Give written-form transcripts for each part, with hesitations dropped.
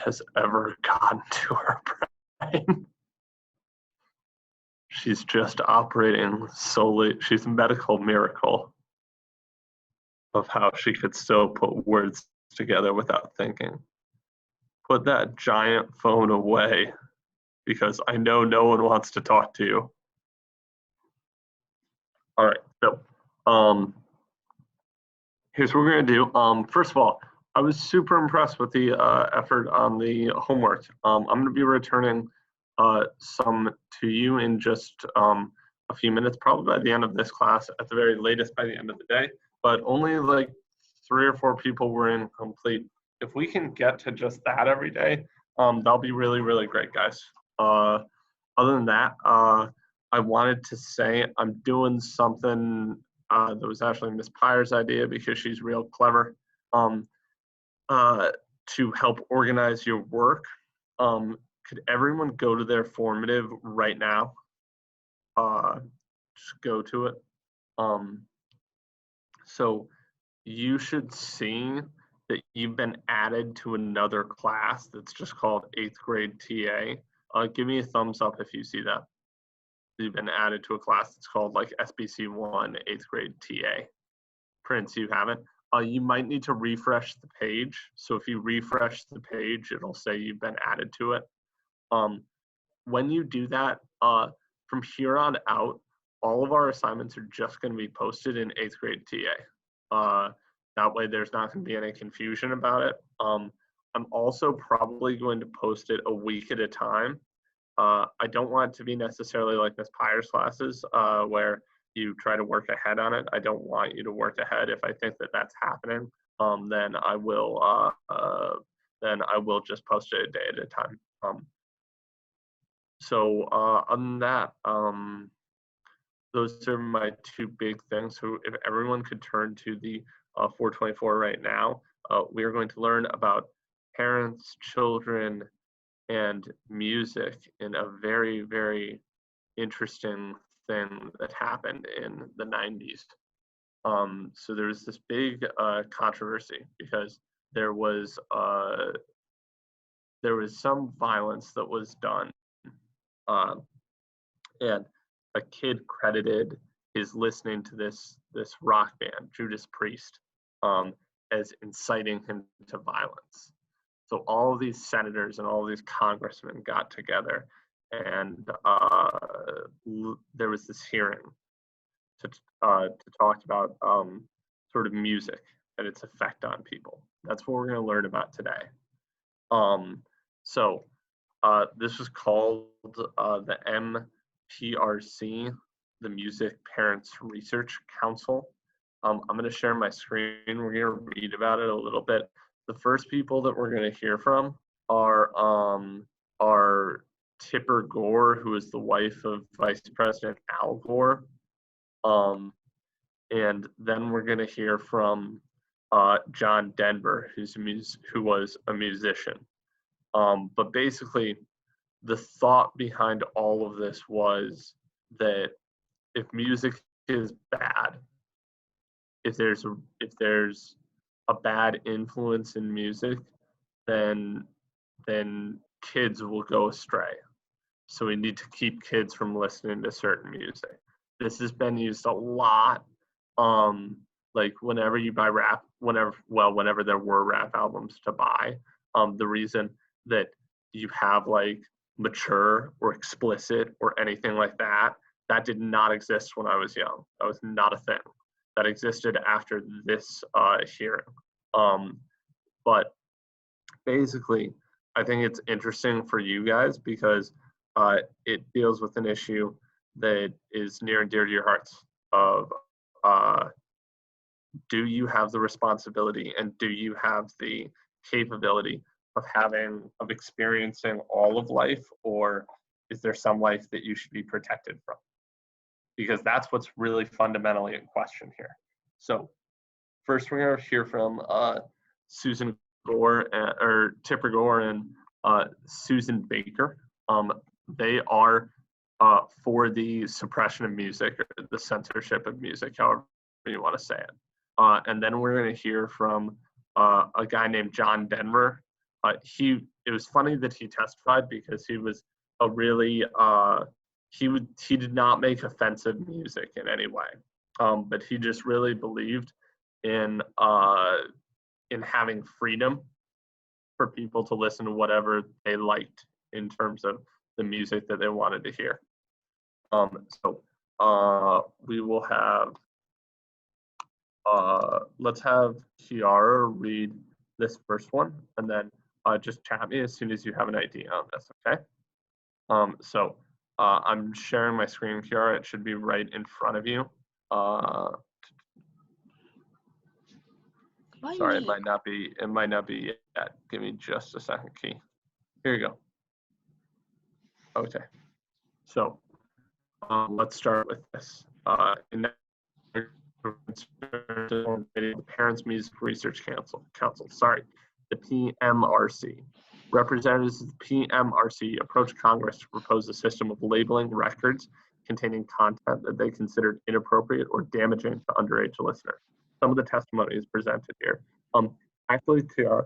has ever gotten to her brain. She's just operating solely, she's a medical miracle of how she could still put words together without thinking. Put that giant phone away, because I know no one wants to talk to you. All right, so here's what we're gonna do. First of all, I was super impressed with the effort on the homework. I'm gonna be returning some to you in just a few minutes, probably by the end of this class, at the very latest by the end of the day, but only like 3 or 4 people were incomplete. If we can get to just that every day, that'll be really, really great, guys. Other than that, I wanted to say I'm doing something that was actually Miss Pyre's idea, because she's real clever, to help organize your work. Could everyone go to their formative right now? Just go to it. So you should see that you've been added to another class that's just called 8th grade TA. Give me a thumbs up if you see that. You've been added to a class that's called like SBC1 8th grade TA. Prince, you haven't. You might need to refresh the page. So if you refresh the page, it'll say you've been added to it. When you do that, from here on out, all of our assignments are just going to be posted in 8th grade TA. That way there's not going to be any confusion about it. I'm also probably going to post it a week at a time. I don't want it to be necessarily like Miss Pyre's classes, where you try to work ahead on it. I don't want you to work ahead. If I think that that's happening, then I will just post it a day at a time. Other than that, those are my 2 big things. So if everyone could turn to the 424 right now, we are going to learn about parents, children, and music in a very, very interesting thing that happened in the 90s. So there was this big controversy, because there was some violence that was done, and a kid credited his listening to this rock band, Judas Priest, as inciting him to violence. So all of these senators and all of these congressmen got together, and there was this hearing to talk about sort of music and its effect on people. That's what we're going to learn about today. This was called the MPRC, the Music Parents Research Council. I'm going to share my screen. We're going to read about it a little bit. The first people that we're going to hear from are Tipper Gore, who is the wife of Vice President Al Gore. And then we're going to hear from John Denver, who was a musician. But basically, the thought behind all of this was that if music is bad, if there's a bad influence in music, then kids will go astray. So we need to keep kids from listening to certain music. This has been used a lot. Like whenever you buy rap, whenever there were rap albums to buy, the reason that you have like mature or explicit or anything like that did not exist when I was young. That was not a thing. That existed after this hearing. But basically, I think it's interesting for you guys because it deals with an issue that is near and dear to your hearts of do you have the responsibility and do you have the capability of experiencing all of life, or is there some life that you should be protected from? Because that's what's really fundamentally in question here. So first we're going to hear from Susan Gore, or Tipper Gore, and Susan Baker. They are for the suppression of music, or the censorship of music, however you want to say it. And then we're going to hear from a guy named John Denver, it was funny that he testified because he was a really he did not make offensive music in any way, but he just really believed in having freedom for people to listen to whatever they liked in terms of the music that they wanted to hear. So we will have let's have Kiara read this first one, and then just chat me as soon as you have an idea on this, okay? So I'm sharing my screen, Kiara. It should be right in front of you. Sorry, it might not be yet. Give me just a second, Key. Here you go. Okay. So let's start with this. The Parents Music Research Council, the PMRC. Representatives of the PMRC approached Congress to propose a system of labeling records containing content that they considered inappropriate or damaging to underage listeners. Some of the testimony is presented here. Actually, Tiara,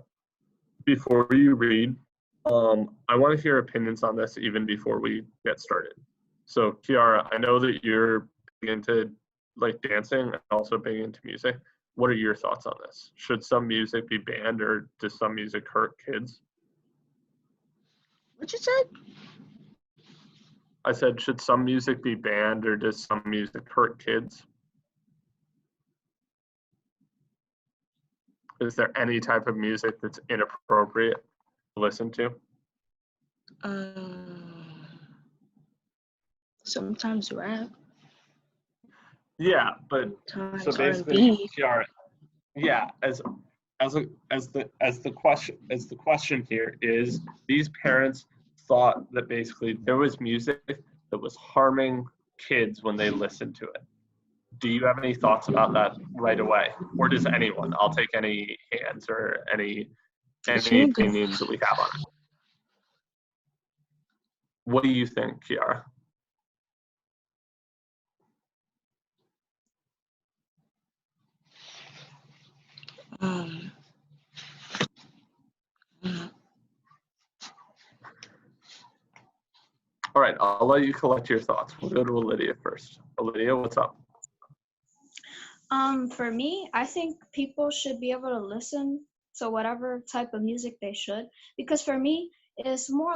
before you read, I want to hear opinions on this even before we get started. So, Kiara, I know that you're big into like dancing and also big into music. What are your thoughts on this? Should some music be banned, or does some music hurt kids? What you said? I said, should some music be banned, or does some music hurt kids? Is there any type of music that's inappropriate to listen to? Sometimes rap. Yeah, but sometimes so basically, R&B. Kiara, yeah, as the question here is, these parents thought that basically there was music that was harming kids when they listened to it. Do you have any thoughts about that right away, or does anyone? I'll take any hands or any opinions that we have on it. What do you think, Kiara? All right, I'll let you collect your thoughts. We'll go to Olivia first. Olivia, what's up? For me, I think people should be able to listen to whatever type of music they should, because for me, it's more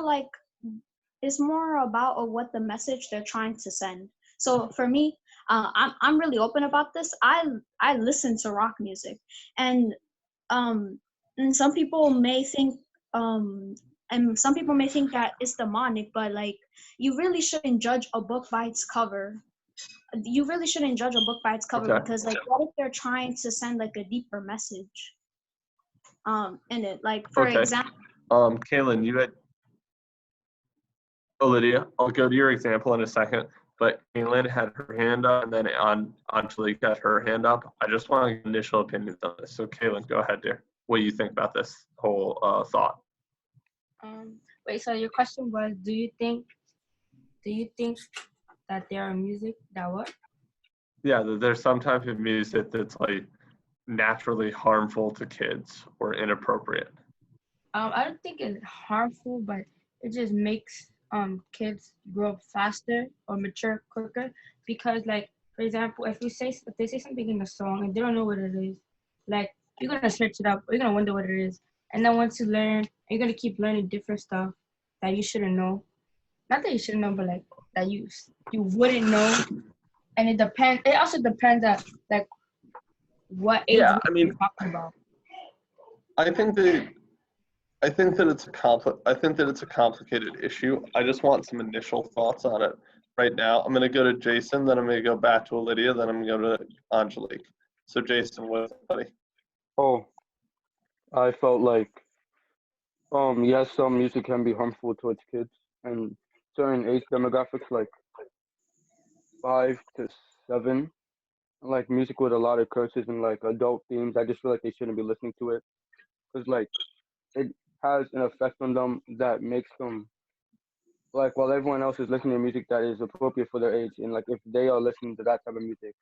about what the message they're trying to send. So for me, I'm really open about this. I listen to rock music, and some people may think that it's demonic, but like, you really shouldn't judge a book by its cover. You really shouldn't judge a book by its cover, because like, what if they're trying to send like a deeper message in it? Like, for example, Kaylin, you had Olivia. I'll go to your example in a second, but Kaylin had her hand up, and then Angelique had her hand up. I just want initial opinions on this. So Kaylin, go ahead, dear. What do you think about this whole thought? Wait, so your question was, do you think that there are music that what? Yeah, there's some type of music that's like naturally harmful to kids or inappropriate. I don't think it's harmful, but it just makes kids grow up faster or mature quicker, because like, for example, if they say something in a song and they don't know what it is, like, you're gonna search it up or you're gonna wonder what it is, and then once you learn, you're gonna keep learning different stuff that you shouldn't know. Not that you shouldn't know, but like that you wouldn't know. And it depends. It also depends on like what age Yeah, I mean, you're talking about. I think that it's a complicated issue. I just want some initial thoughts on it right now. I'm going to go to Jason, then I'm going to go back to Olivia, then I'm going to go to Angelique. So Jason, what's up, buddy? Oh, I felt like, yes, some music can be harmful towards kids and certain age demographics, like 5 to 7, like music with a lot of curses and like adult themes. I just feel like they shouldn't be listening to it, because like it has an effect on them that makes them, like, while everyone else is listening to music that is appropriate for their age, and like if they are listening to that type of music,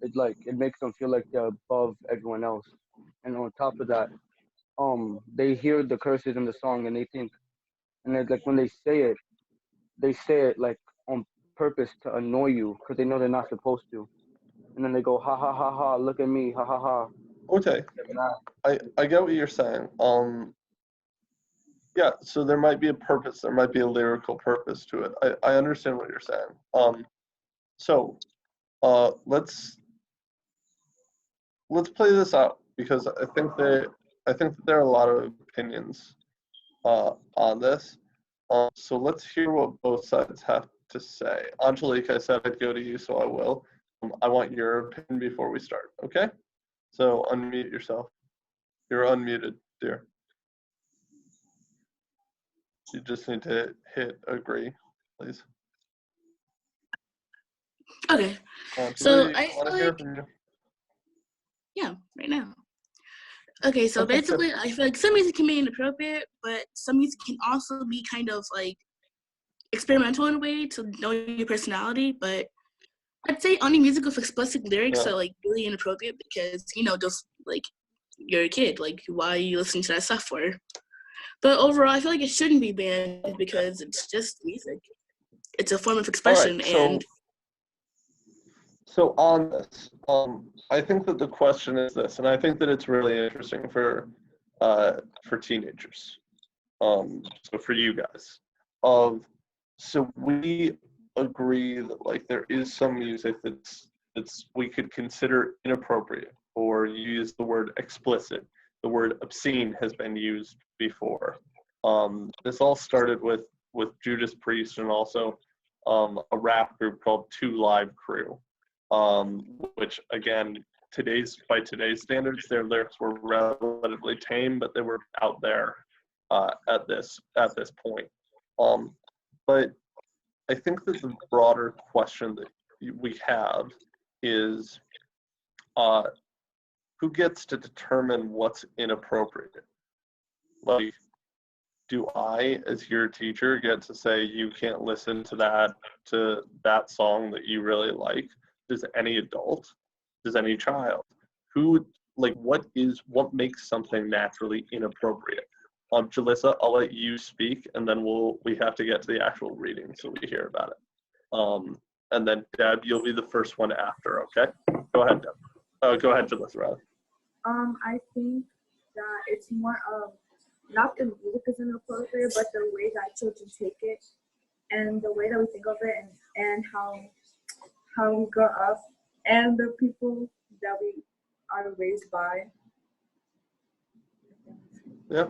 it makes them feel like they're above everyone else. And on top of that, they hear the curses in the song and they think, and then like when they say it like on purpose to annoy you because they know they're not supposed to, and then they go ha ha ha ha, look at me, ha ha ha. Okay, I get what you're saying. Yeah, so there might be a purpose, there might be a lyrical purpose to it. I understand what you're saying. So let's play this out because I think that there are a lot of opinions on this. So let's hear what both sides have to say. Angelique, I said I'd go to you, so I will. I want your opinion before we start, okay? So unmute yourself. You're unmuted, dear. You just need to hit agree, please. Okay. So I feel like, yeah, right now. Okay, so basically, I feel like some music can be inappropriate, but some music can also be kind of like experimental in a way to know your personality. But I'd say only music with explicit lyrics are like really inappropriate because, you know, just like you're a kid, like why are you listening to that stuff for? But overall, I feel like it shouldn't be banned because it's just music. It's a form of expression. Right, so, and so on this, I think that the question is this, and I think that it's really interesting for teenagers, so for you guys. So we agree that like there is some music that's we could consider inappropriate, or you use the word explicit. The word obscene has been used before. This all started with Judas Priest and also a rap group called 2 Live Crew, which again, by today's standards, their lyrics were relatively tame, but they were out there at this point. But I think that the broader question that we have is who gets to determine what's inappropriate? Like, do I, as your teacher, get to say you can't listen to that song that you really like? Does any adult? Does any child? Who, like, what makes something naturally inappropriate? Jalissa, I'll let you speak, and then we have to get to the actual reading so we hear about it. And then Deb, you'll be the first one after, okay? Go ahead, Deb. Go ahead, Jalissa, rather. I think that it's more of not the music is inappropriate, but the way that children take it and the way that we think of it and how we grow up and the people that we are raised by. Yeah,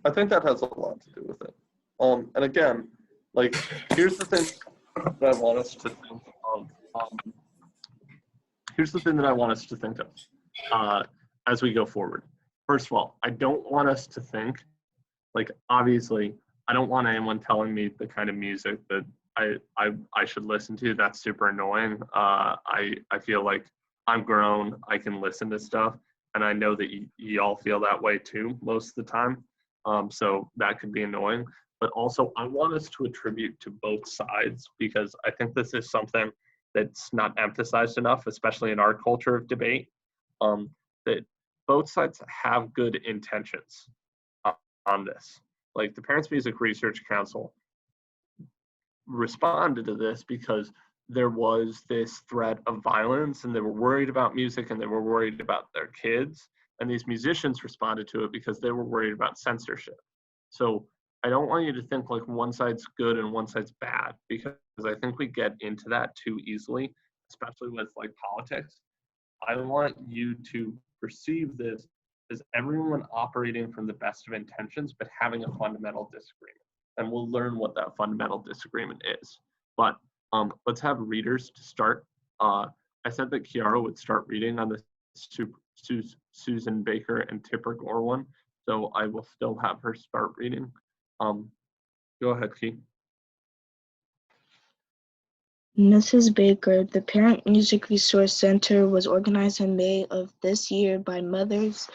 I think that has a lot to do with it. And again, like, here's the thing that I want us to think of. Here's the thing that I want us to think of as we go forward. First of all, I don't want us to think, like, obviously, I don't want anyone telling me the kind of music that I should listen to. That's super annoying. I feel like I'm grown. I can listen to stuff, and I know that y'all feel that way too most of the time. So that could be annoying. But also, I want us to attribute to both sides because I think this is something that's not emphasized enough, especially in our culture of debate, that both sides have good intentions on this. Like the Parents Music Research Council responded to this because there was this threat of violence and they were worried about music and they were worried about their kids. And these musicians responded to it because they were worried about censorship. So I don't want you to think like one side's good and one side's bad, because I think we get into that too easily, especially with like politics. I want you to perceive this as everyone operating from the best of intentions, but having a fundamental disagreement. And we'll learn what that fundamental disagreement is. But let's have readers to start. I said that Kiara would start reading on the Susan Baker and Tipper Gore one, so I will still have her start reading. Go ahead, Key. Mrs. Baker, the Parent Music Resource Center was organized in May of this year by mothers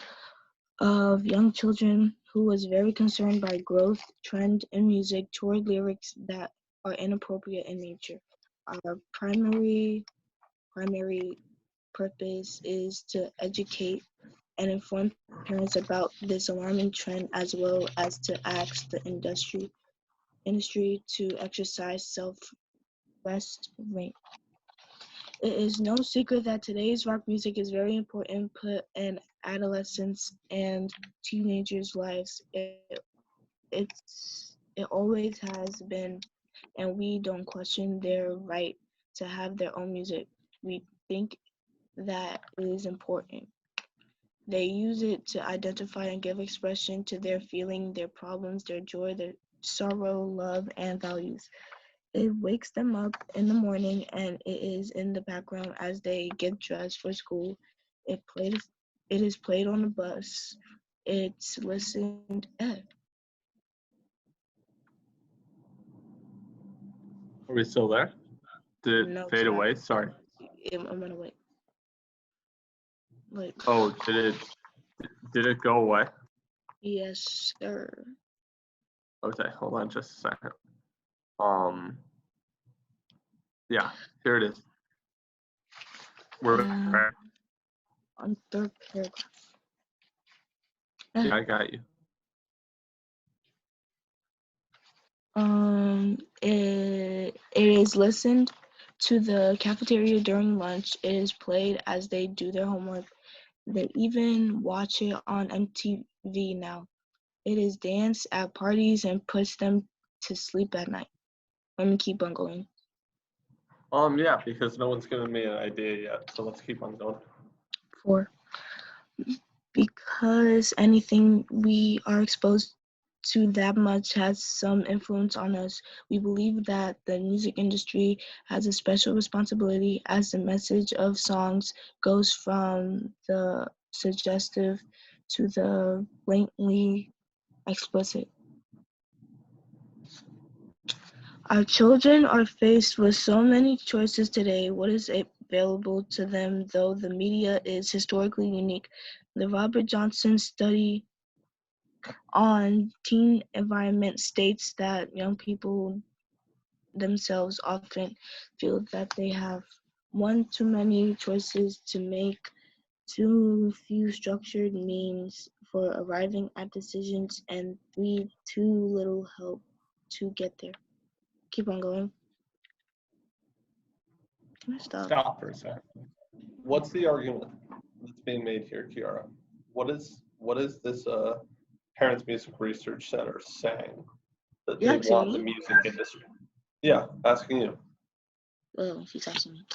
of young children who was very concerned by growth trend in music toward lyrics that are inappropriate in nature. Our primary purpose is to educate and inform parents about this alarming trend, as well as to ask the industry to exercise self-restraint. It is no secret that today's rock music is very important input in adolescents and teenagers' lives. It always has been, and we don't question their right to have their own music. We think that it is important. They use it to identify and give expression to their feeling, their problems, their joy, their sorrow, love, and values. It wakes them up in the morning and it is in the background as they get dressed for school. It is played on the bus. It's listened at. Are we still there? Did it No, fade sorry. away? Sorry. I'm gonna wait. Like, Oh, did it go away? yes, sir. Okay, hold on just a second. Yeah, here it is. We're on third paragraph. yeah, I got you. It is listened to the cafeteria during lunch. It is played as they do their homework. They even watch it on MTV now. It is danced at parties and puts them to sleep at night. Let me keep on going. Yeah, because no one's given me an idea yet, so let's keep on going. 4. Because anything we are exposed to that much has some influence on us, we believe that the music industry has a special responsibility as the message of songs goes from the suggestive to the blatantly explicit. Our children are faced with so many choices today. What is available to them, though the media is historically unique? The Robert Johnson study on teen environment states that young people themselves often feel that they have one too many choices to make, too few structured means for arriving at decisions, and 3, too little help to get there. Keep on going. Can I stop? Stop for a second. What's the argument that's being made here, Kiara? What is this Parents Music Research Center saying that they want the music industry? Yeah, asking you. Oh, she's asking me.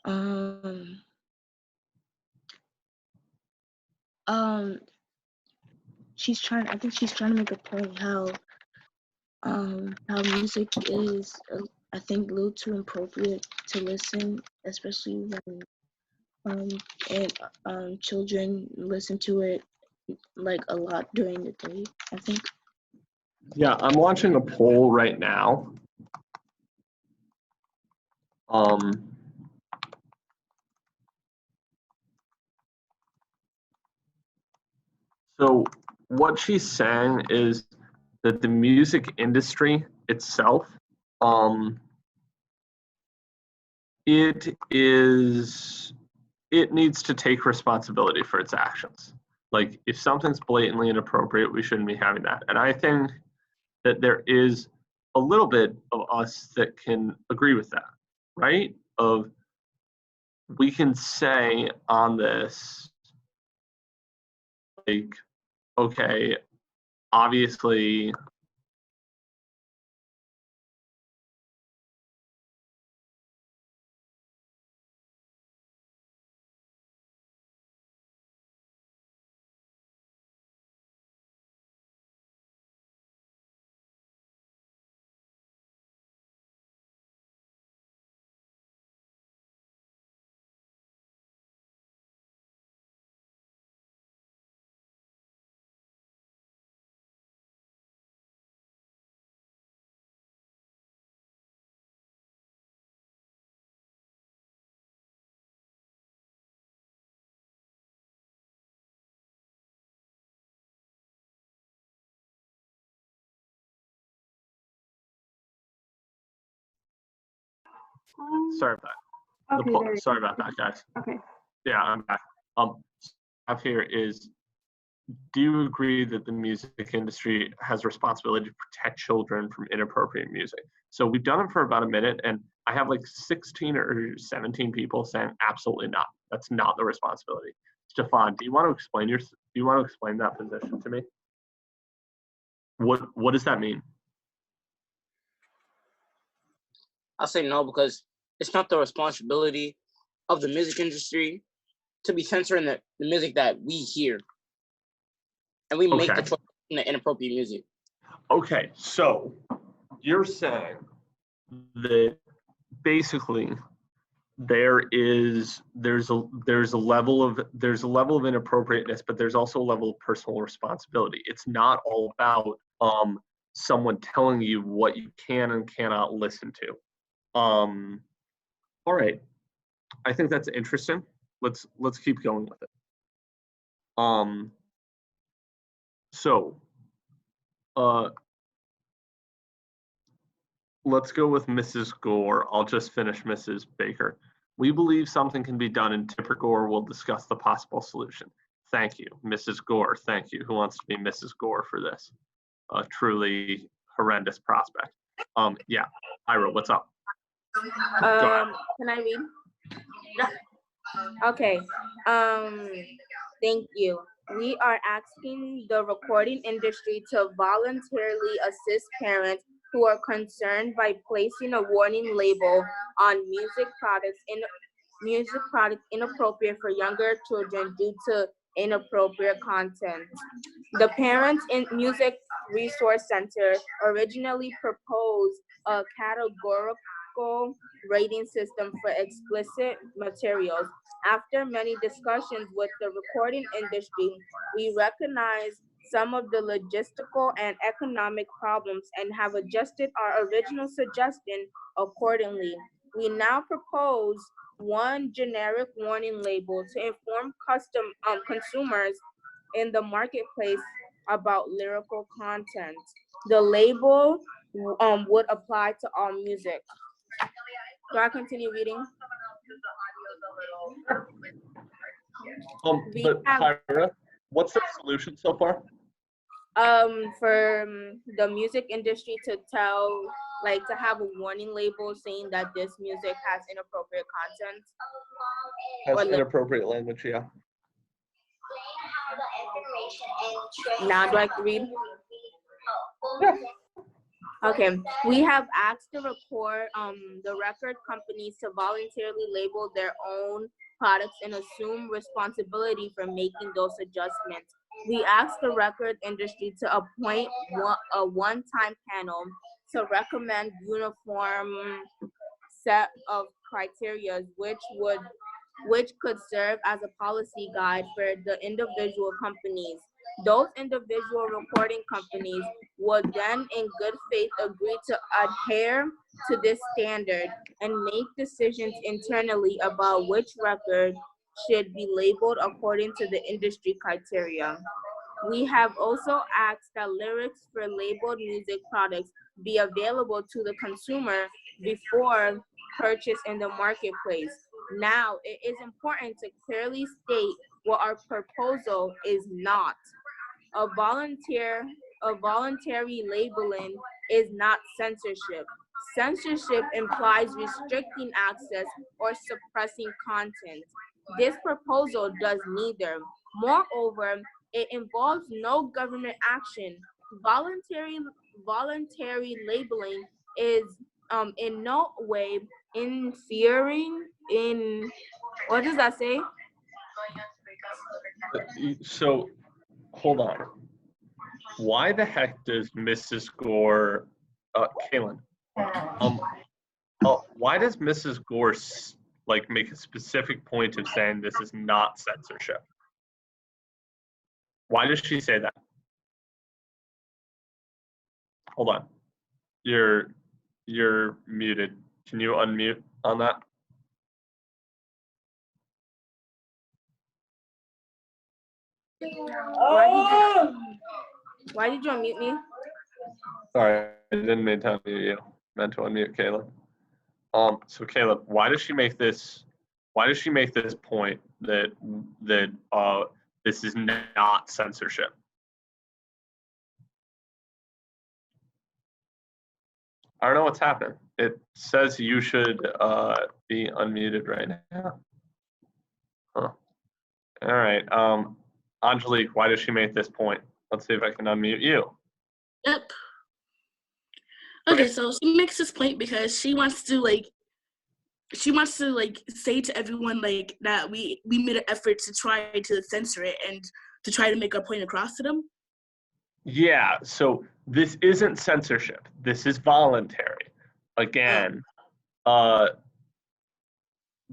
I think she's trying to make a point how music is, I think, a little too appropriate to listen, especially when children listen to it like a lot during the day, I think. Yeah, I'm launching a poll right now. So what she's saying is that the music industry itself, it needs to take responsibility for its actions. Like, if something's blatantly inappropriate, we shouldn't be having that. And I think that there is a little bit of us that can agree with that, right? We can say on this, like, okay, obviously sorry about that. Okay, Sorry about that, guys. Okay. Yeah, I'm back. have here is, do you agree that the music industry has a responsibility to protect children from inappropriate music? So we've done it for about a minute, and I have like 16 or 17 people saying absolutely not. That's not the responsibility. Stefan, do you want to explain that position to me? What does that mean? I'll say no, because it's not the responsibility of the music industry to be censoring the music that we hear. And we make the choice in the inappropriate music. Okay, so you're saying that basically there's a level of inappropriateness, but there's also a level of personal responsibility. It's not all about someone telling you what you can and cannot listen to. All right, I think that's interesting. Let's keep going with it. So let's go with Mrs. Gore. I'll just finish Mrs. Baker. We believe something can be done, and Tipper Gore will discuss the possible solution. Thank you, Mrs. Gore. Thank you. Who wants to be Mrs. Gore for this? A truly horrendous prospect. Yeah, Ira, what's up? Can I read? Okay. Thank you. We are asking the recording industry to voluntarily assist parents who are concerned by placing a warning label on music products inappropriate for younger children due to inappropriate content. The Parents in Music Resource Center originally proposed a categorical rating system for explicit materials. After many discussions with the recording industry, we recognize some of the logistical and economic problems and have adjusted our original suggestion accordingly. We now propose one generic warning label to inform consumers in the marketplace about lyrical content. The label would apply to all music. Do I continue reading? But Kyra, what's the solution so far? For the music industry to to have a warning label saying that this music has inappropriate content. Has inappropriate language, yeah. Now do I read? Yeah. Okay, we have asked the record companies to voluntarily label their own products and assume responsibility for making those adjustments. We asked the record industry to appoint a one-time panel to recommend uniform set of criteria which could serve as a policy guide for the individual companies. Those individual recording companies would then in good faith agree to adhere to this standard and make decisions internally about which record should be labeled according to the industry criteria. We have also asked that lyrics for labeled music products be available to the consumer before purchase in the marketplace. Now, it is important to clearly state what our proposal is not. A voluntary labeling is not censorship. Censorship implies restricting access or suppressing content. This proposal does neither. Moreover, it involves no government action. Voluntary labeling is in no way interfering in, what does that say? So, hold on. Why the heck does Mrs. Gore, Kaylin, why does Mrs. Gore make a specific point of saying this is not censorship? Why does she say that? Hold on. You're muted. Can you unmute on that? Why did you unmute me? Sorry, I didn't mean to unmute you. I meant to unmute Caleb. So Caleb, why does she make this point that this is not censorship. I don't know what's happening. It says you should be unmuted right now. Huh. All right. Angelique, why does she make this point? Let's see if I can unmute you. Yep. Okay, so she makes this point because she wants to say to everyone like that we made an effort to try to censor it and to try to make our point across to them. Yeah, so this isn't censorship. This is voluntary. Again,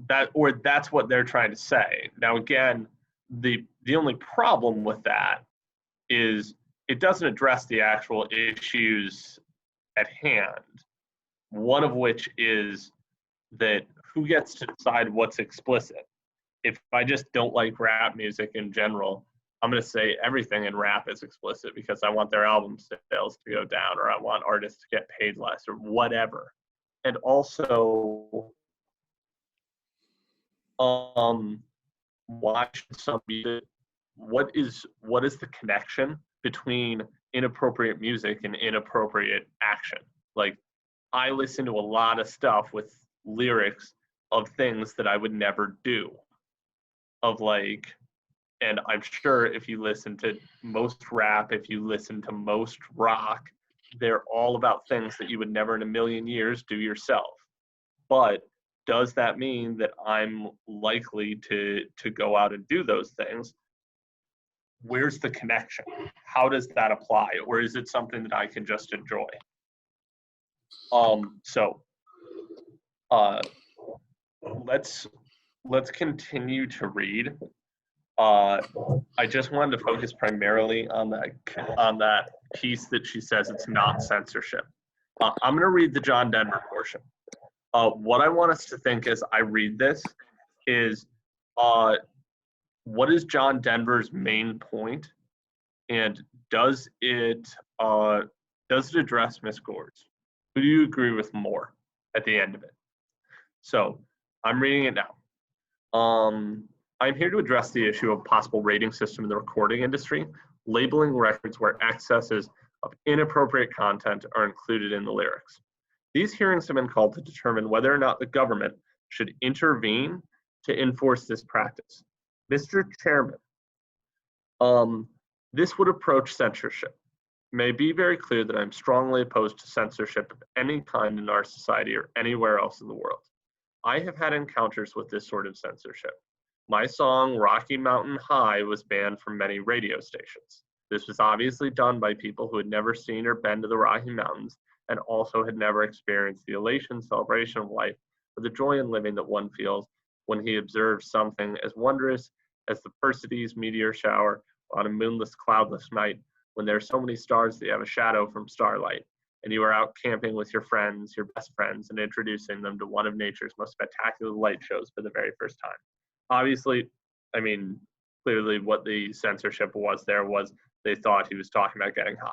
that's what they're trying to say. Now, again, the only problem with that is it doesn't address the actual issues at hand. One of which is that who gets to decide what's explicit? If I just don't like rap music in general, I'm going to say everything in rap is explicit because I want their album sales to go down, or I want artists to get paid less, or whatever. And also, why should some music? What is the connection between inappropriate music and inappropriate action? Like, I listen to a lot of stuff with lyrics of things that I would never do. And I'm sure if you listen to most rap, if you listen to most rock, they're all about things that you would never in a million years do yourself. But does that mean that I'm likely to go out and do those things? Where's the connection? How does that apply? Or is it something that I can just enjoy? Let's continue to read. I just wanted to focus primarily on that piece that she says it's not censorship. I'm going to read the John Denver portion. What I want us to think as I read this is, what is John Denver's main point, and does it address Miss Gores? Who do you agree with more at the end of it? So I'm reading it now. I'm here to address the issue of possible rating system in the recording industry, labeling records where excesses of inappropriate content are included in the lyrics. These hearings have been called to determine whether or not the government should intervene to enforce this practice. Mr. Chairman, this would approach censorship. It may be very clear that I'm strongly opposed to censorship of any kind in our society or anywhere else in the world. I have had encounters with this sort of censorship. My song, Rocky Mountain High, was banned from many radio stations. This was obviously done by people who had never seen or been to the Rocky Mountains and also had never experienced the elation, celebration of life, or the joy in living that one feels when he observes something as wondrous as the Perseids meteor shower on a moonless, cloudless night, when there are so many stars that you have a shadow from starlight, and you are out camping with your friends, your best friends, and introducing them to one of nature's most spectacular light shows for the very first time. Obviously, I mean, clearly what the censorship was there was they thought he was talking about getting high.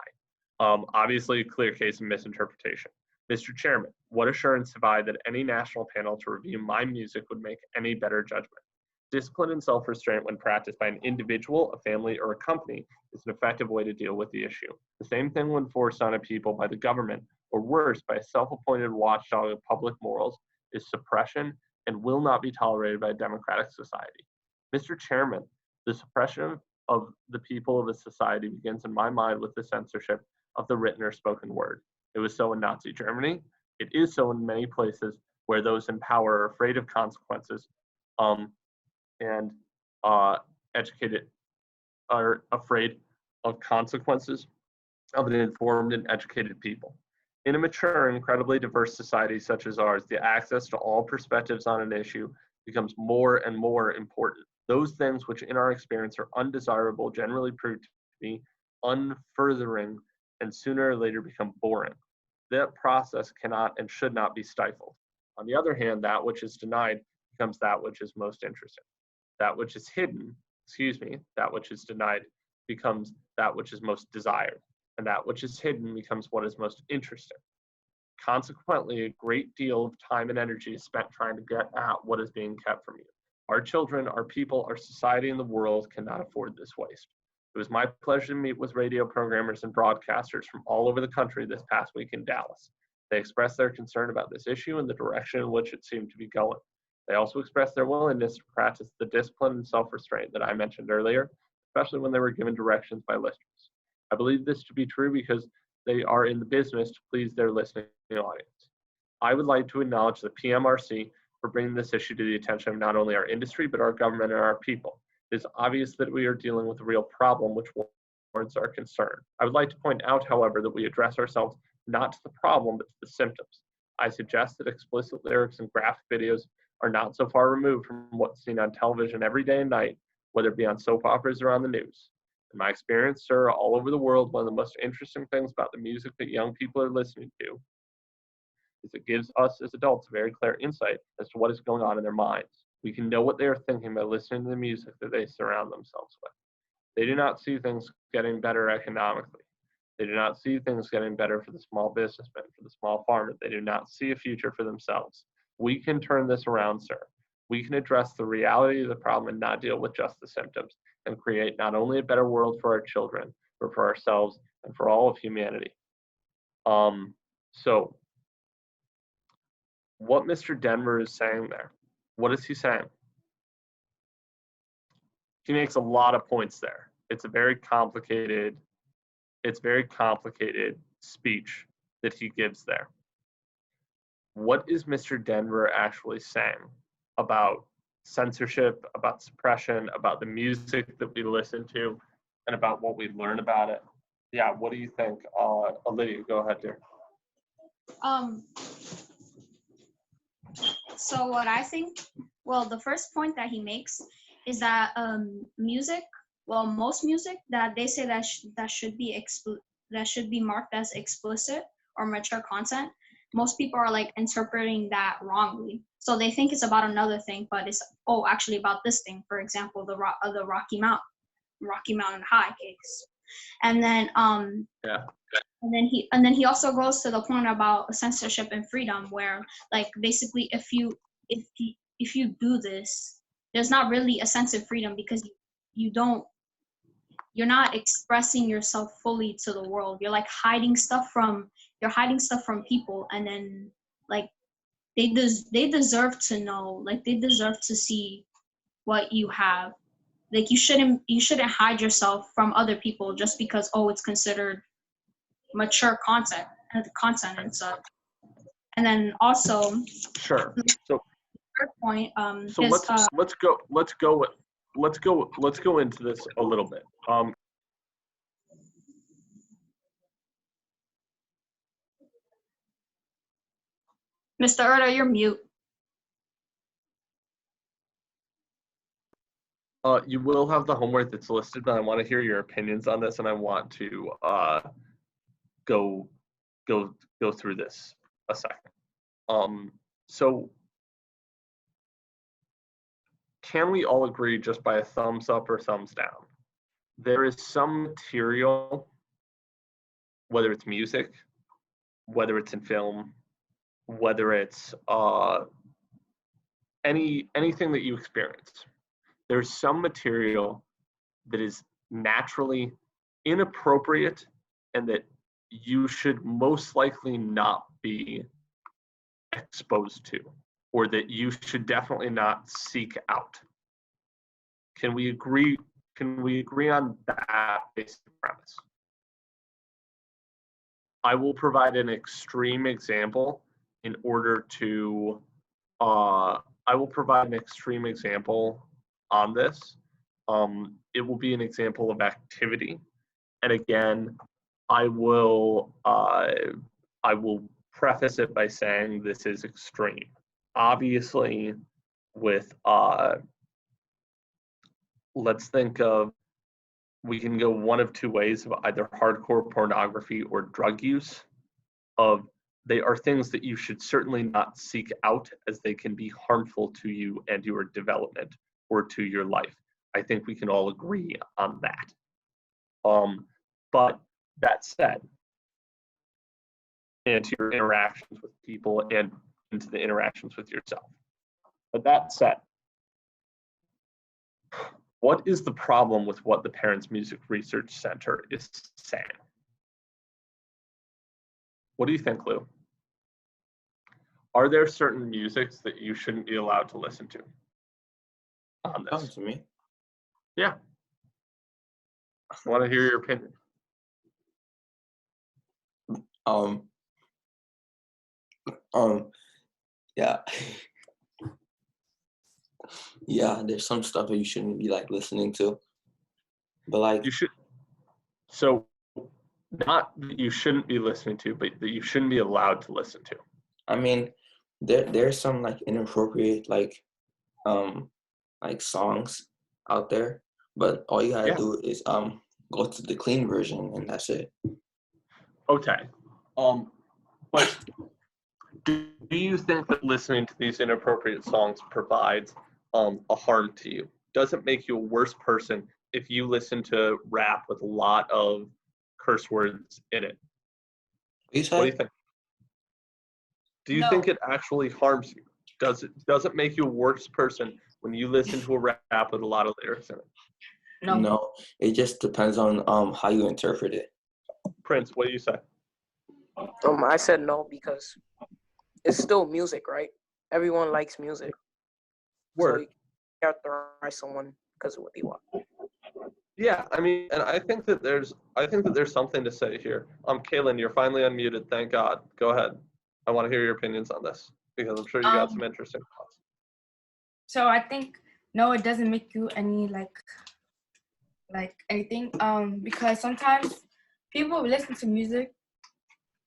Obviously, clear case of misinterpretation. Mr. Chairman, what assurance have I that any national panel to review my music would make any better judgment? Discipline and self-restraint when practiced by an individual, a family, or a company is an effective way to deal with the issue. The same thing when forced on a people by the government, or worse, by a self-appointed watchdog of public morals, is suppression and will not be tolerated by a democratic society. Mr. Chairman, the suppression of the people of a society begins in my mind with the censorship of the written or spoken word. It was so in Nazi Germany. It is so in many places where those in power are afraid of consequences and educated are afraid of consequences of an informed and educated people. In a mature, incredibly diverse society such as ours, the access to all perspectives on an issue becomes more and more important. Those things which in our experience are undesirable generally prove to be unfurthering and sooner or later become boring. That process cannot and should not be stifled. On the other hand, that which is denied becomes that which is most interesting. That which is hidden, that which is denied becomes that which is most desired. And that which is hidden becomes what is most interesting. Consequently, a great deal of time and energy is spent trying to get at what is being kept from you. Our children, our people, our society, and the world cannot afford this waste. It was my pleasure to meet with radio programmers and broadcasters from all over the country this past week in Dallas. They expressed their concern about this issue and the direction in which it seemed to be going. They also expressed their willingness to practice the discipline and self-restraint that I mentioned earlier, especially when they were given directions by listeners. I believe this to be true because they are in the business to please their listening audience. I would like to acknowledge the PMRC for bringing this issue to the attention of not only our industry, but our government and our people. It is obvious that we are dealing with a real problem which warrants our concern. I would like to point out, however, that we address ourselves not to the problem, but to the symptoms. I suggest that explicit lyrics and graphic videos are not so far removed from what's seen on television every day and night, whether it be on soap operas or on the news. In my experience, sir, all over the world, one of the most interesting things about the music that young people are listening to is it gives us as adults a very clear insight as to what is going on in their minds. We can know what they are thinking by listening to the music that they surround themselves with. They do not see things getting better economically. They do not see things getting better for the small businessman, for the small farmer. They do not see a future for themselves. We can turn this around, sir. We can address the reality of the problem and not deal with just the symptoms and create not only a better world for our children, but for ourselves and for all of humanity. So what Mr. Denver is saying there, what is he saying? He makes a lot of points there. It's a very complicated speech that he gives there. What is Mr. Denver actually saying about censorship, about suppression, about the music that we listen to, and about what we learn about it? Yeah, what do you think? Olivia, go ahead, dear. So what I think, well, the first point that he makes is that music, well, most music that they say that should be marked as explicit or mature content, most people are like interpreting that wrongly. So they think it's about another thing, but it's actually about this thing. For example, the Rocky Mountain High case, and then yeah. And then he also goes to the point about censorship and freedom, where like basically if you do this, there's not really a sense of freedom because you're not expressing yourself fully to the world. You're like hiding stuff from people, and then like they deserve to know, like they deserve to see what you have. Like you shouldn't hide yourself from other people just because it's considered mature content and such. And then also sure. So third point so let's go into this a little bit. Mr. Erda, you're mute. You will have the homework that's listed, but I want to hear your opinions on this, and I want to go through this a second. So can we all agree just by a thumbs up or thumbs down? There is some material, whether it's music, whether it's in film, whether it's anything that you experience, there's some material that is naturally inappropriate and that you should most likely not be exposed to, or that you should definitely not seek out. Can we agree on that basic premise? I will provide an extreme example in order to on this. It will be an example of activity, and again, I will preface it by saying this is extreme. Obviously, with let's think of, we can go one of two ways of either hardcore pornography or drug use. They are things that you should certainly not seek out, as they can be harmful to you and your development or to your life. I think we can all agree on that. But that said, and to your interactions with people and into the interactions with yourself. But that said, What is the problem with what the Parents Music Research Center is saying? What do you think, Lou? Are there certain musics that you shouldn't be allowed to listen to on this? Come to me. Yeah. I want to hear your opinion. Yeah. Yeah, there's some stuff that you shouldn't be like listening to. But like you should, so not that you shouldn't be listening to, but that you shouldn't be allowed to listen to. I mean, there's some like inappropriate like songs out there, but all you gotta do is go to the clean version and that's it. Okay. But do you think that listening to these inappropriate songs provides a harm to you? Does it make you a worse person if you listen to rap with a lot of curse words in it? What do you think? Do you think it actually harms you? Does it make you a worse person when you listen to a rap with a lot of lyrics in it? No, it just depends on how you interpret it. Prince, what do you say? I said no because it's still music, right? Everyone likes music. Word. So you can't characterize someone because of what they want. Yeah, I mean, and I think that there's something to say here. Kaylin, you're finally unmuted. Thank God. Go ahead. I want to hear your opinions on this because I'm sure you got some interesting thoughts. So I think no, it doesn't make you any like anything. Because sometimes people listen to music.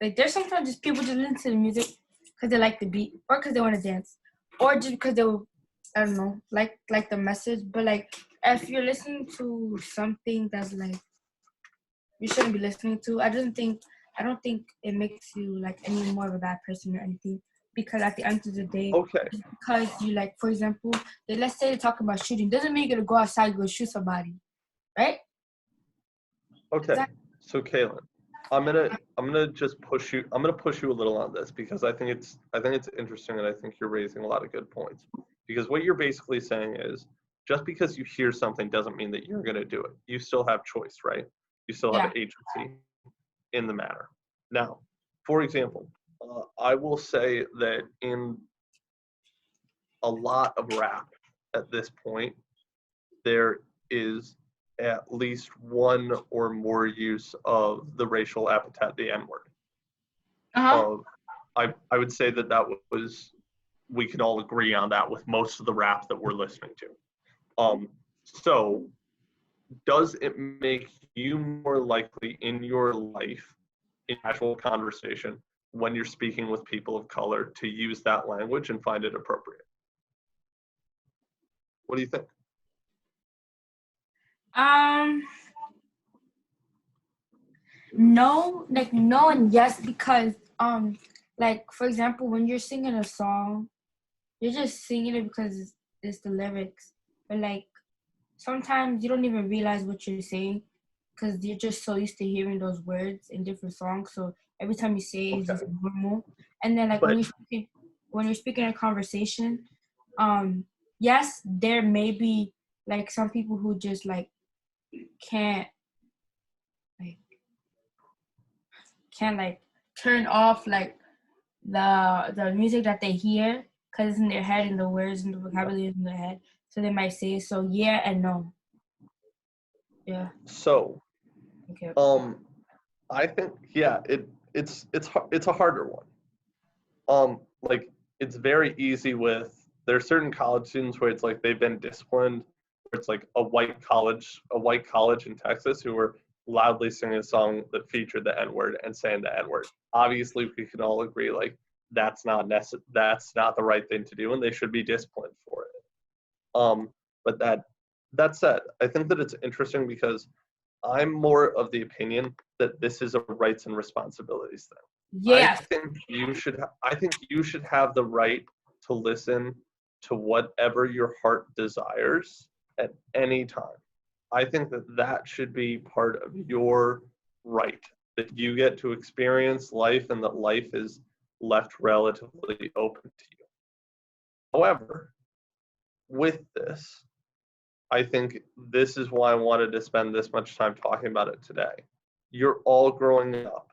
Like there's sometimes just people just listen to the music because they like the beat or because they want to dance or just because they will, I don't know, like the message. But like if you're listening to something that's like you shouldn't be listening to, I don't think it makes you like any more of a bad person or anything. Because at the end of the day, because you like, for example, let's say they talk about shooting, doesn't mean you're gonna go outside and go shoot somebody, right? Okay, so Kaylin, I'm gonna just push you. I'm gonna push you a little on this because I think it's interesting and I think you're raising a lot of good points. Because what you're basically saying is just because you hear something doesn't mean that you're gonna do it. You still have choice, right? You still have agency in the matter. Now, for example, I will say that in a lot of rap at this point, there is at least one or more use of the racial epithet, the N-word. I would say that was, we can all agree on that with most of the rap that we're listening to. So does it make you more likely in your life, in actual conversation, when you're speaking with people of color to use that language and find it appropriate? What do you think? No and yes, because like for example, when you're singing a song, you're just singing it because it's the lyrics. But like sometimes you don't even realize what you're saying because you're just so used to hearing those words in different songs. So every time you say it, it's just normal. And then like when you're speaking in a conversation, yes, there may be like some people who just like can't turn off like the music that they hear because it's in their head and the words and the vocabulary is in their head. So they might say so yeah and no. Yeah. So I think it's a harder one. Like it's very easy with there's certain college students where it's like they've been disciplined, where it's like a white college in Texas who were loudly singing a song that featured the N-word and saying the N-word. Obviously, we can all agree like that's not the right thing to do, and they should be disciplined for it. But that said, I think that it's interesting because I'm more of the opinion that this is a rights and responsibilities thing. Yeah. I think you should have the right to listen to whatever your heart desires at any time. I think that should be part of your right, that you get to experience life and that life is left relatively open to you. However, with this, I think this is why I wanted to spend this much time talking about it today. You're all growing up.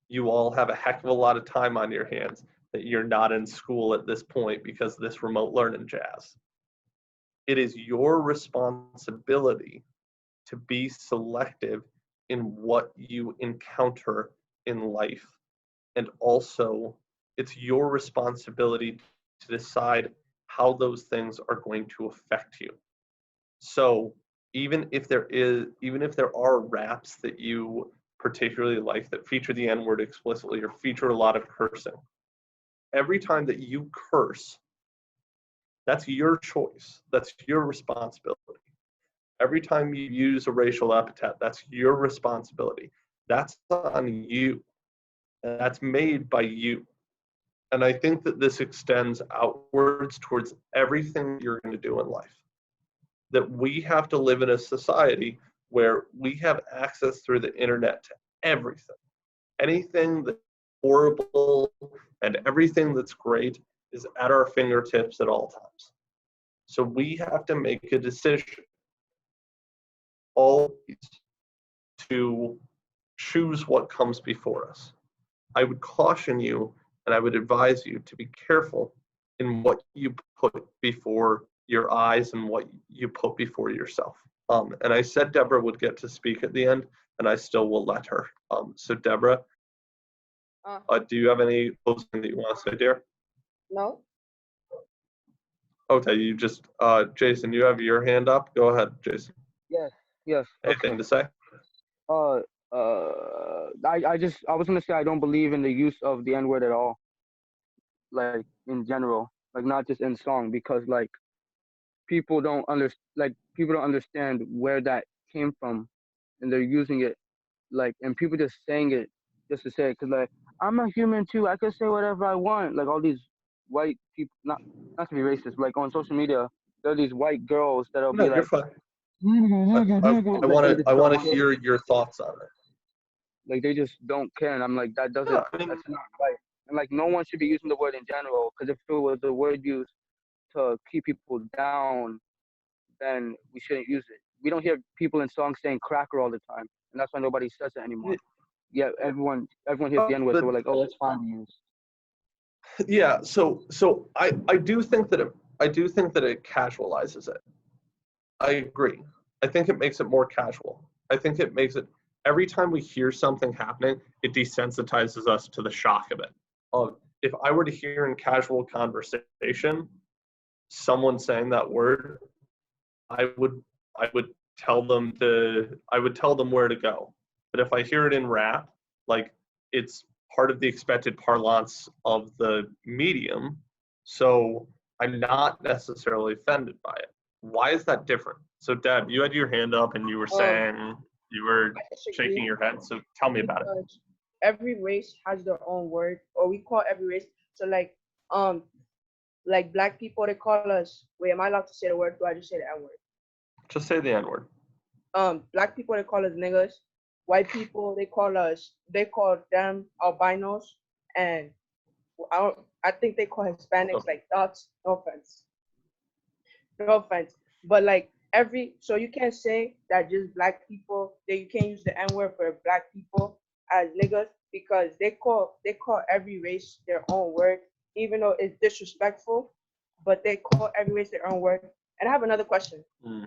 You all have a heck of a lot of time on your hands that you're not in school at this point because of this remote learning jazz. It is your responsibility to be selective in what you encounter in life. And also, it's your responsibility to decide how those things are going to affect you. So even if there are raps that you particularly like that feature the N-word explicitly or feature a lot of cursing, every time that you curse, that's your choice. That's your responsibility. Every time you use a racial epithet, that's your responsibility. That's on you. That's made by you. And I think that this extends outwards towards everything you're going to do in life. That we have to live in a society where we have access through the internet to everything. Anything that's horrible and everything that's great is at our fingertips at all times. So we have to make a decision always to choose what comes before us. I would caution you and I would advise you to be careful in what you put before your eyes and what you put before yourself. And I said Deborah would get to speak at the end, and I still will let her. So Deborah, do you have any closing that you want to say, dear? No. Okay, you just, Jason, you have your hand up. Go ahead, Jason. Yes. Anything to say? I was gonna say I don't believe in the use of the N-word at all. Like in general, like not just in song, because like people don't understand where that came from, and they're using it like, and people just saying it just to say it, cause like I'm a human too, I could say whatever I want. Like all these white people, not to be racist, but like on social media, there are these white girls that'll be like, fine. I want to hear your thoughts on it. Like they just don't care, and I'm like, that's not right. And like no one should be using the word in general, because if it was the word used to keep people down, then we shouldn't use it. We don't hear people in songs saying cracker all the time, and that's why nobody says it anymore. Yeah, everyone hears the N-word, so we're like, oh, it's fine to use. Yeah, so I do think that it casualizes it. I agree. I think it makes it more casual. I think it makes it, every time we hear something happening, it desensitizes us to the shock of it. If I were to hear in casual conversation someone saying that word, I would tell them where to go. But if I hear it in rap, like it's part of the expected parlance of the medium, so I'm not necessarily offended by it. Why is that different? So Deb, you had your hand up and you were saying, you were shaking your head, so tell me about it. Every race has their own word, or we call every race. So like black people, they call us, wait, am I allowed to say the word? Do I just say the N-word? Just say the N-word. Black people, they call us niggas. White people, they call them albinos, and I think they call Hispanics like dots. No offense. But like so you can't say that just black people, that you can't use the N-word for black people as niggas, because they call every race their own word, even though it's disrespectful, but they call every race their own word. And I have another question.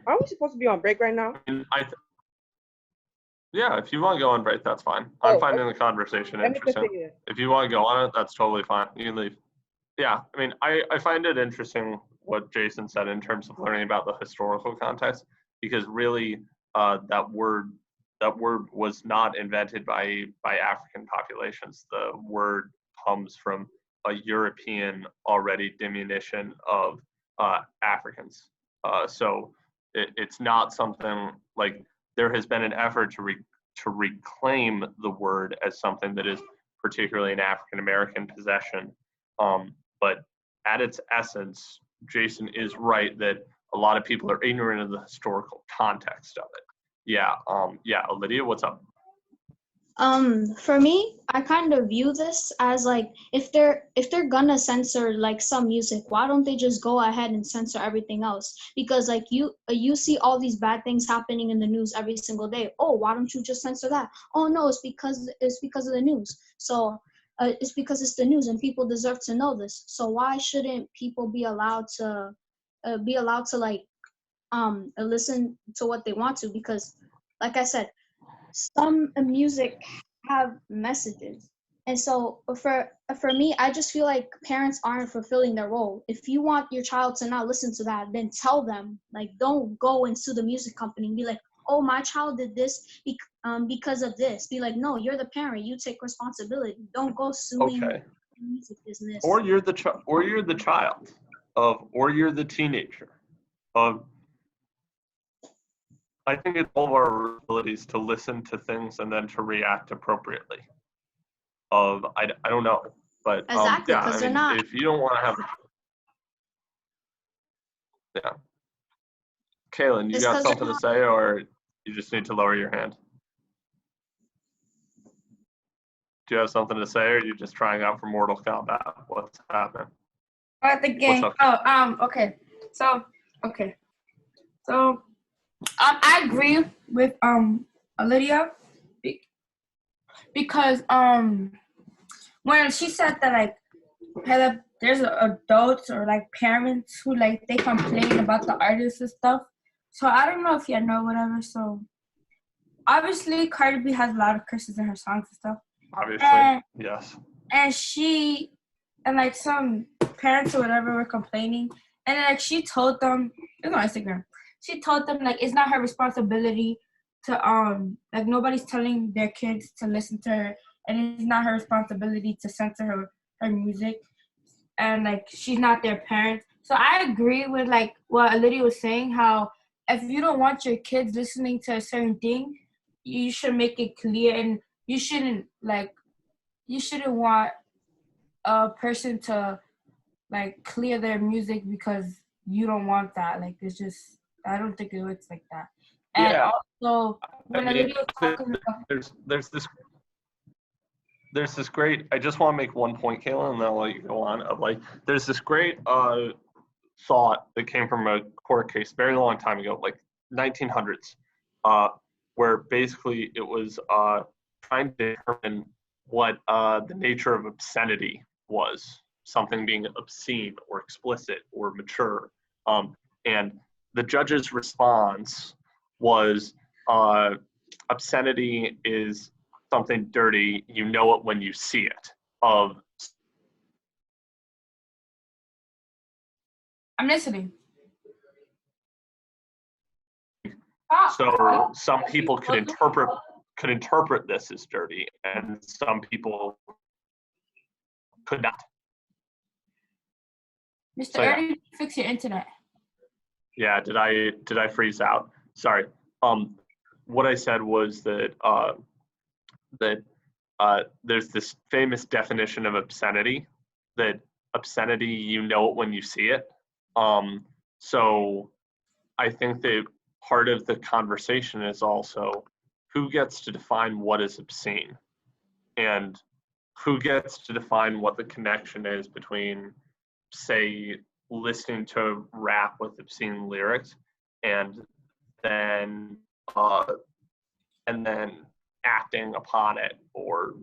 Aren't we supposed to be on break right now? Yeah, if you want to go on break, that's fine. I'm finding the conversation interesting. If you want to go on it, that's totally fine. You can leave. Yeah, I mean, I find it interesting what Jason said in terms of learning about the historical context, because really that word was not invented by African populations. The word comes from a European already diminution of Africans. So it's not something like, there has been an effort to reclaim the word as something that is particularly an African American possession. But at its essence, Jason is right that a lot of people are ignorant of the historical context of it. Yeah, Lydia, what's up? For me, I kind of view this as like if they're gonna censor like some music, why don't they just go ahead and censor everything else? Because like you see all these bad things happening in the news every single day. Oh, why don't you just censor that? Oh no, it's because of the news. So it's because it's the news and people deserve to know this. So why shouldn't people be allowed to like listen to what they want to? Because like I said, some music have messages, and so for me, I just feel like parents aren't fulfilling their role. If you want your child to not listen to that, then tell them. Like, don't go and sue the music company and be like, oh, my child did this because of this. Be like, no, you're the parent, you take responsibility. Don't go suing the music business. Or you're the child, or you're the teenager of. I think it's all of our abilities to listen to things and then to react appropriately. I don't know, but exactly, yeah, I mean, not. if you don't want to have, yeah, Kaylin, you got something to say, or you just need to lower your hand? Do you have something to say, or are you just trying out for Mortal Kombat? What's happening? The game. Okay. So I agree with Lydia because when she said that like there's adults or like parents who like they complain about the artists and stuff. So I don't know if you know whatever. So obviously Cardi B has a lot of curses in her songs and stuff. Obviously, yes. And like some parents or whatever were complaining, and like she told them, it's on Instagram. She told them like it's not her responsibility to like nobody's telling their kids to listen to her, and it's not her responsibility to censor her music, and like she's not their parent. So I agree with like what Lydia was saying, how if you don't want your kids listening to a certain thing, you should make it clear, and you shouldn't want a person to like clear their music because you don't want that. Like it's just, I don't think it works like that. And yeah. Also when Lydia was talking about, there's this great, I just want to make one point, Kayla, and then I'll let you go on, of like, there's this great thought that came from a court case very long time ago, like 1900s, where basically it was trying to determine what the nature of obscenity was, something being obscene or explicit or mature. And the judge's response was obscenity is something dirty, you know it when you see it. I'm listening. So some people could interpret this as dirty, and some people could not. Mr. So, Ernie, fix your internet. Yeah, did I freeze out? Sorry. What I said was that there's this famous definition of obscenity, that obscenity, you know it when you see it. So I think that part of the conversation is also who gets to define what is obscene, and who gets to define what the connection is between, say, listening to rap with obscene lyrics and then acting upon it, or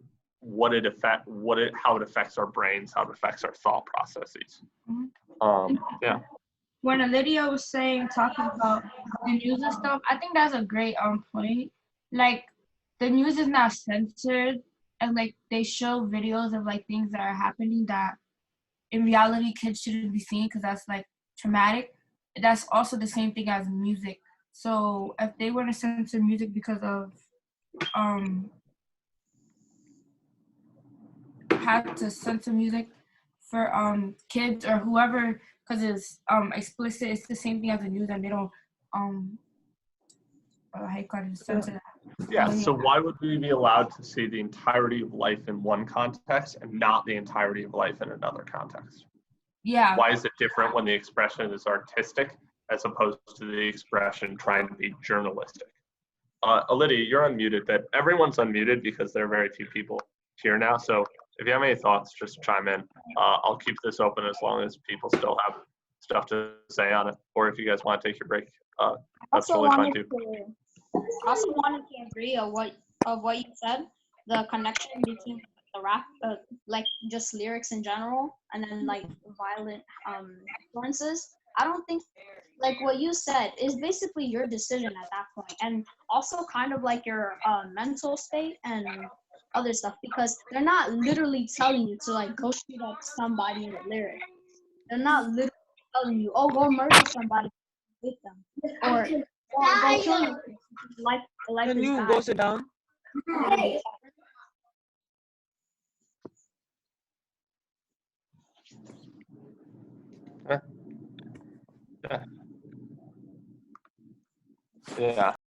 how it affects our brains, how it affects our thought processes. Mm-hmm. Yeah. When Lydia was talking about the news and stuff, I think that's a great point. Like, the news is not censored, and like they show videos of like things that are happening that in reality kids shouldn't be seeing because that's like traumatic. That's also the same thing as music. So if they want to censor music because of have to censor music for kids or whoever because it's explicit, it's the same thing as the news, and they don't censor that. Yeah, so why would we be allowed to see the entirety of life in one context and not the entirety of life in another context? Yeah. Why is it different when the expression is artistic as opposed to the expression trying to be journalistic? Lydia, you're unmuted. That everyone's unmuted because there are very few people here now. So if you have any thoughts, just chime in. I'll keep this open as long as people still have stuff to say on it. Or if you guys want to take your break, that's totally fine too. I also wanted to agree of what you said, the connection between the rap, like just lyrics in general, and then like violent influences. I don't think like what you said is basically your decision at that point, and also kind of like your mental state and other stuff, because they're not literally telling you to like go shoot up somebody in the lyric. They're not literally telling you, oh, go murder somebody with them, or go kill you. Life Can is you bad. go sit down? Hey. Yeah.